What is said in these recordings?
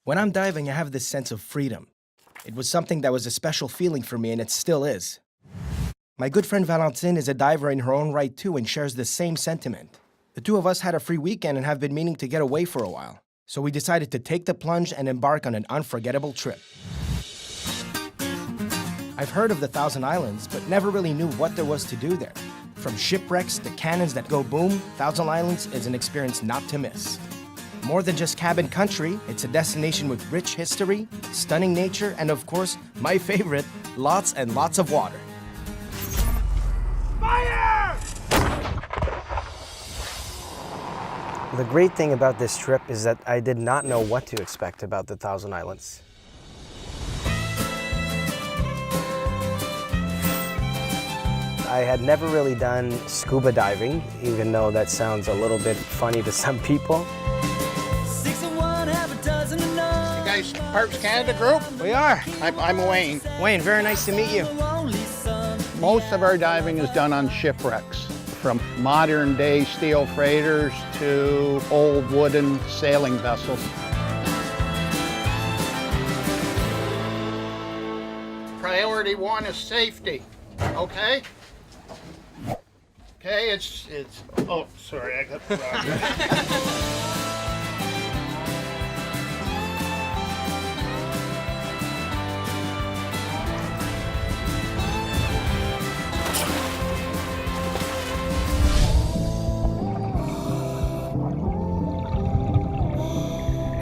When I'm diving, I have this sense of freedom. It was something that was a special feeling for me, and it still is. My good friend Wellington is a diver in her own right too and shares the same sentiment. The two of us had a free weekend and have been meaning to get away for a while. So we decided to take the plunge and embark on an unforgettable trip. I've heard of the Thousand Islands, but never really knew what there was to do there. From shipwrecks to cannons that go boom, Thousand Islands is an experience not to miss. More than just cabin country, it's a destination with rich history, stunning nature, and of course, my favorite, lots and lots of water. Fire! The great thing about this trip is that I did not know what to expect about the Thousand Islands. I had never really done scuba diving, even though that sounds a little bit funny to some people. You guys Parks Canada group? We are. I'm Wayne. Wayne, very nice to meet you. Most of our diving is done on shipwrecks, from modern day steel freighters to old wooden sailing vessels. Priority one is safety, okay? Okay, it's, oh, sorry, I got the wrong.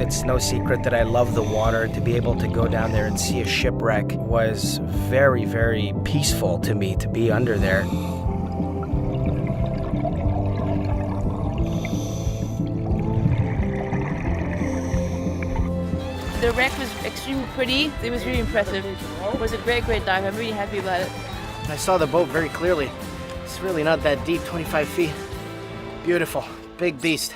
It's no secret that I love the water. To be able to go down there and see a shipwreck was very, very peaceful to me to be under there. The wreck was extremely pretty. It was really impressive. It was a great dive. I'm really happy about it. I saw the boat very clearly. It's really not that deep, 25 feet. Beautiful, big beast.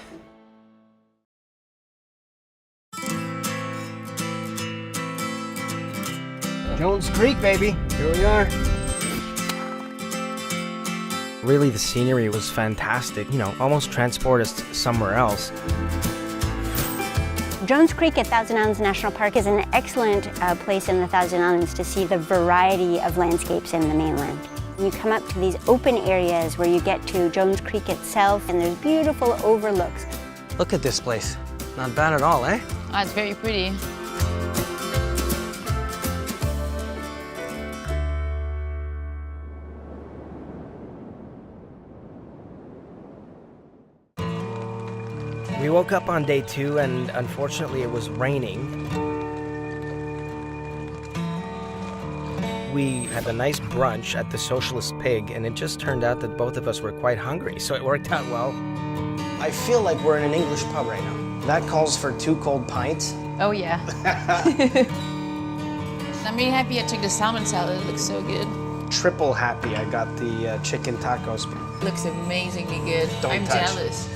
Jones Creek, baby. Here we are. Really, the scenery was fantastic. You know, almost transport us somewhere else. Jones Creek at Thousand Islands National Park is an excellent place in the Thousand Islands to see the variety of landscapes in the mainland. You come up to these open areas where you get to Jones Creek itself, and there's beautiful overlooks. Look at this place. Not bad at all, eh? Oh, it's very pretty. We woke up on day 2 and unfortunately it was raining. We had a nice brunch at the Socialist Pig and it just turned out that both of us were quite hungry, so it worked out well. I feel like we're in an English pub right now. That calls for 2 cold pints. Oh yeah. I'm really happy I took the salmon salad. It looks so good. Triple happy I got the chicken tacos. It looks amazingly good. I'm jealous.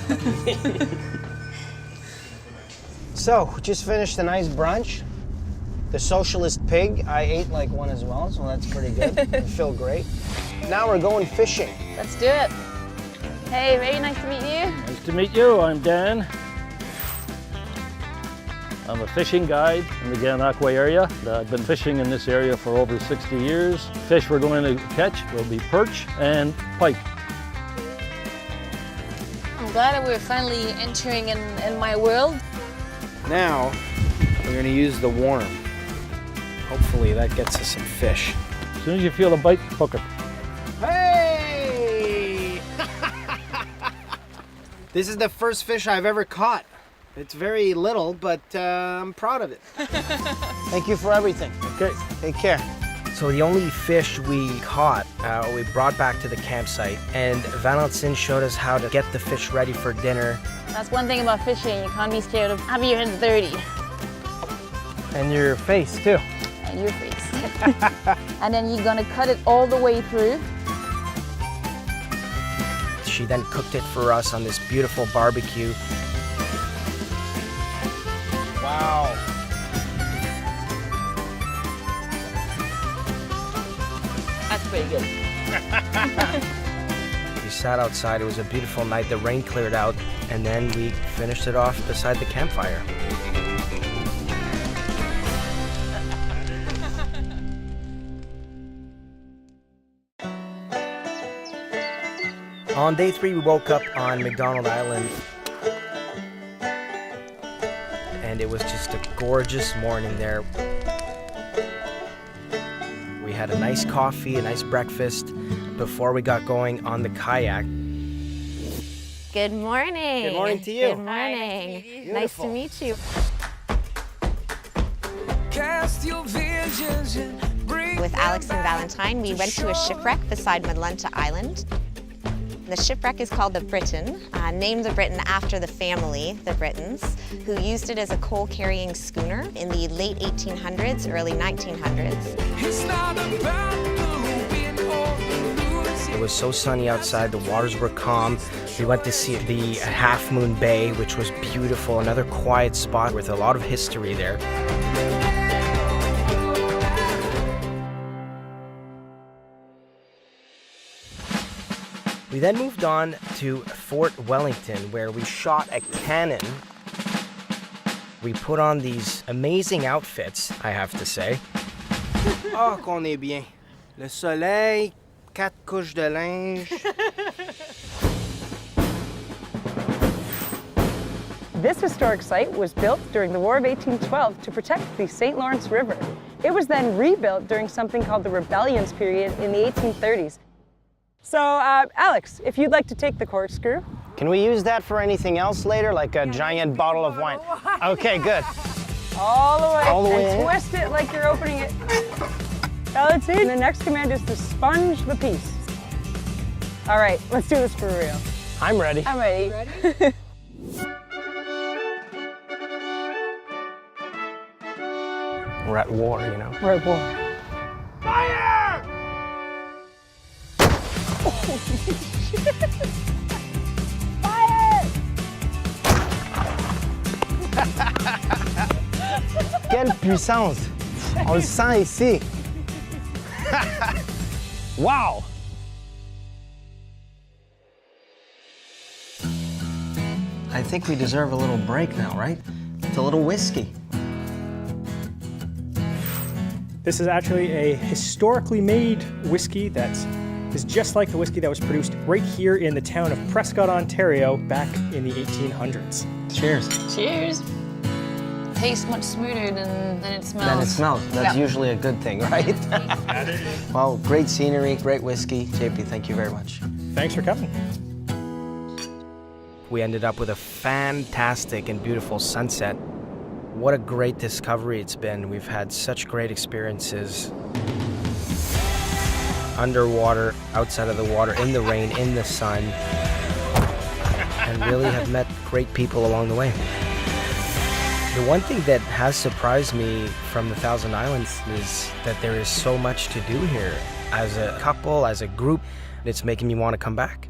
So, just finished a nice brunch. The Socialist Pig, I ate like one as well, so that's pretty good. I feel great. Now we're going fishing. Let's do it. Hey, very nice to meet you. Nice to meet you. I'm Dan. I'm a fishing guide in the Gananoque area. I've been fishing in this area for over 60 years. Fish we're going to catch will be perch and pike. I'm glad that we're finally entering in my world. Now, we're gonna use the worm. Hopefully that gets us some fish. As soon as you feel the bite, hook it. Hey! This is the first fish I've ever caught. It's very little, but I'm proud of it. Thank you for everything. Okay. Take care. So the only fish we caught, we brought back to the campsite, and Wellington showed us how to get the fish ready for dinner. That's one thing about fishing. You can't be scared of having your hands dirty. And your face, too. And your face. And then you're gonna cut it all the way through. She then cooked it for us on this beautiful barbecue. Wow. That's pretty good. We sat outside. It was a beautiful night. The rain cleared out, and then we finished it off beside the campfire. On day 3, we woke up on McDonald Island, and it was just a gorgeous morning there. We had a nice coffee, a nice breakfast before we got going on the kayak. Good morning. Good morning to you. Good morning. Nice to meet you. With Alex and Valentine, we went to a shipwreck beside Wellington Island. The shipwreck is called the Britain, named the Britain after the family, the Britons, who used it as a coal-carrying schooner in the late 1800s, early 1900s. It was so sunny outside, the waters were calm. We went to see the Half Moon Bay, which was beautiful, another quiet spot with a lot of history there. We then moved on to Fort Wellington, where we shot a cannon. We put on these amazing outfits, I have to say. Oh, qu'on est bien. Le soleil, 4 couches de linge. This historic site was built during the War of 1812 to protect the St. Lawrence River. It was then rebuilt during something called the Rebellions period in the 1830s. So, Alex, if you'd like to take the corkscrew. Can we use that for anything else later, like a giant bottle of wine? Okay, good. All the way. All the way and in. twist it like you're opening it. Now let's see. The next command is to sponge the piece. All right, let's do this for real. I'm ready. I'm ready. Ready? We're at war, you know. We're at war. Fire! Fire! Quelle puissance! On le sent ici. Wow! I think we deserve a little break now, right? It's a little whiskey. This is actually a historically made whiskey that is just like the whiskey that was produced right here in the town of Prescott, Ontario, back in the 1800s. Cheers. Cheers. Tastes much smoother than it smells. Then it smells. That's usually a good thing, right? Well, great scenery, great whiskey. JP, thank you very much. Thanks for coming. We ended up with a fantastic and beautiful sunset. What a great discovery it's been. We've had such great experiences. Underwater, outside of the water, in the rain, in the sun. And really have met great people along the way. The one thing that has surprised me from the Thousand Islands is that there is so much to do here. As a couple, as a group, it's making me want to come back.